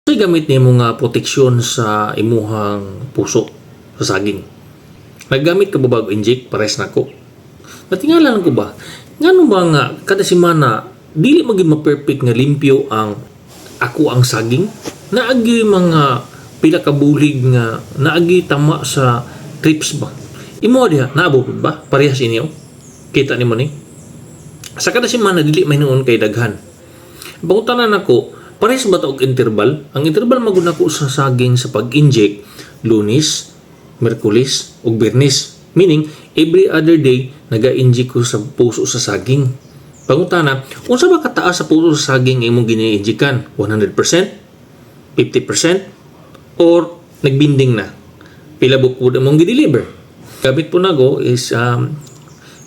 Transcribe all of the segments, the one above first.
Ito'y gamit nimo nga proteksyon sa imuhang puso sa saging. Naggamit ka ba bago inject? Pares na ko. Natingalan ko ba? Ngano ba nga kada semana dili maging ma-perfect nga limpyo ang ako ang saging? Naagi mga pila ka bulig nga naagi tama sa trips ba? Imo diha naabot ba? Parehas inyo? Kita nimo ni? Sa kada semana dili may noon kay daghan. Pangutanan nako, parehas ba ta og interval? Ang interval magud nako sa saging sa pag-inject Lunes, Miyerkules ug Biyernes. Meaning every other day naga-inject ko sa puso sa saging. Pangutana, unsa ba kataas sa puso sa saging imong gini-injectan? 100%? 50%? Or nagbinding na? Pila bukod imong gi-deliver? Gamit po nago is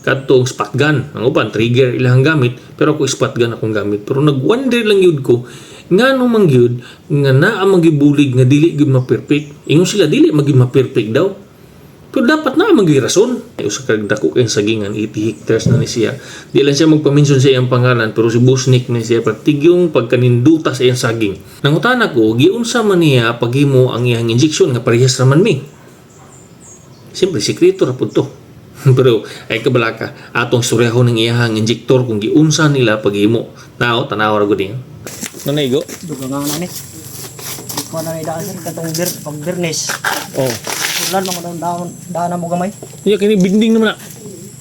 katong spot gun. Ang uban trigger ilang gamit, pero ako spot gun akong gamit. Pero nag-wonder lang yun ko ngano man gyud nga naa magibulig nga dili gyud ma-perfect. Ingon sila dili magi ma-perfect daw. Pero dapat na magi rason. Ay usa ka dako kay sagingan 80 hectares na ni siya. Di lang siya magpa-mention sa iyang pangalan pero si Busnik ni siya patigyong pagkaninduta sa iyang saging. Nangutan ako giunsa man niya paghimo ang iyang injection nga parehas raman mi. Siyempre sikreto ra pud to. Pero ay kabalaka atong suryahon ng iyahang injector kung giunsa nila paghimo. Tanaw ra gud niya. Nanay go? Duga nga na ni. Ikaw na ni daan sa katong pag-Biyernes. Oh. Ulan mo daan mo gamay. Iya kini binding naman na.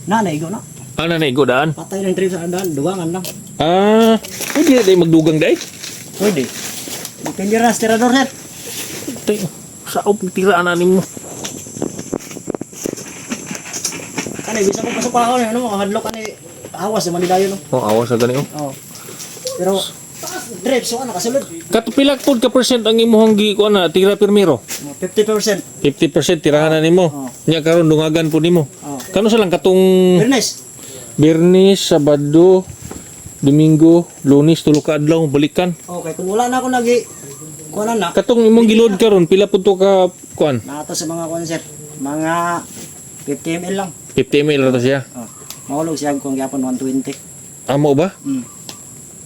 Nanay go na. Nanay go daan. Patay ng trip sa daan, dugangan lang. Pwede na tayo magdugang day? Pwede. Depende na sa tirador sir. Tayo, saop tiraan na mo. Kanay bisa ko pasok ako ano, hadlok ani awas naman ni dayon no. Oh, awas sa gani oh. Oo. Pero drip so ano kasulod. Katupilak pod ka percent ang imuhang gi ko na tira permiro. 50%. 50% tirahan na nimo. Oh. Nya karon dungagan po nimo. Oh. Kano sa lang katong Biyernes. Biyernes, Sabado, Domingo, Lunes tulo ka adlaw balikan. Okay, kung wala na ako nagi kuan na. Katong imong giload karon pila pud to ka kuan? Nato sa mga concert, mga 50 ml lang. 50 ml ra to siya. Oh. Mahulog siya kung gyapon 120. Amo ba? Mm.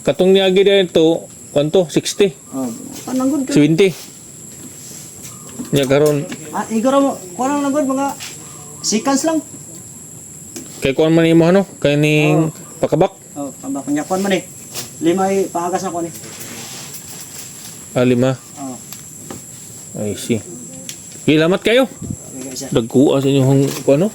Katong niagi dito, kwanto 60, Oh, kanang good ka. 70. Nya karon Igoro mo, kuan lang good mga seconds lang. kay kuan man imo ano, kay ning pakabak. Oh, pambak niya kuan man eh. Limay paagas na kuan eh. Lima. Oh. I see. Salamat kayo. Okay guys. Dagkuha sa inyong ano?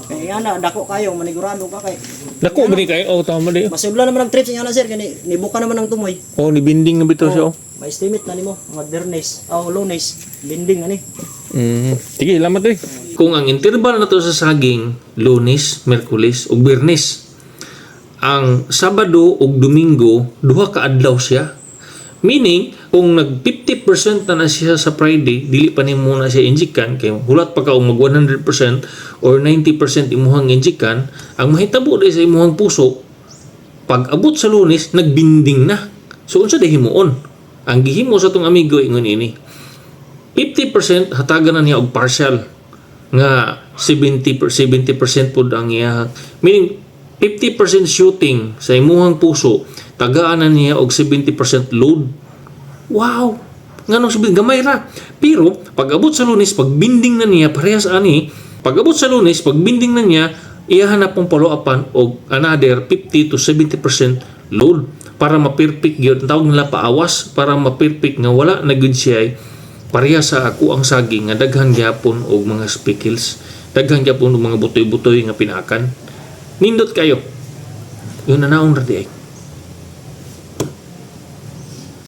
Kaya ana dako kayo manigurado ka kay. Dako ba ni kayo? Oh, tama di. Masubla naman ang trip niya na sir kani nibuka naman ang tumoy. Oh, ni binding na bitaw siya oh. May estimate na nimo mga Biyernes, Lunes, binding ani. Sige, salamat eh. Kung ang interval na to sa saging, Lunes, Miyerkules ug Biyernes, ang Sabado ug Domingo, duha ka adlaw siya. Meaning, kung nag 50% na siya sa Friday, dili pa nimo na siya injikan, kay hulat pa ka og mag 100% or 90% imuhang injikan, ang mahitabo dahil sa imuhang puso, pag abot sa Lunes, nagbinding na. So, unsa day himuon? Ang gihimo sa tong amigo ingon ini, 50% hatagan na niya og partial nga 70% pud ang iya. Meaning, 50% shooting sa imuhang puso, tagaan na niya og 70% load. Wow! Nga nung sabihin, gamay ra. Pero, pag abot sa Lunes, pag binding na niya, parehas ani, pag abot sa Lunes, pag binding na niya, iyahanap pong follow-upan og another 50 to 70% load para ma-perfect yun. Tawag nila paawas para ma-perfect nga wala na good siya parehas sa ako ang saging nga daghan gyapon og mga speckles, daghan gyapon og mga butoy-butoy nga pinakan. Nindot kayo. Yun na naon ra di ay.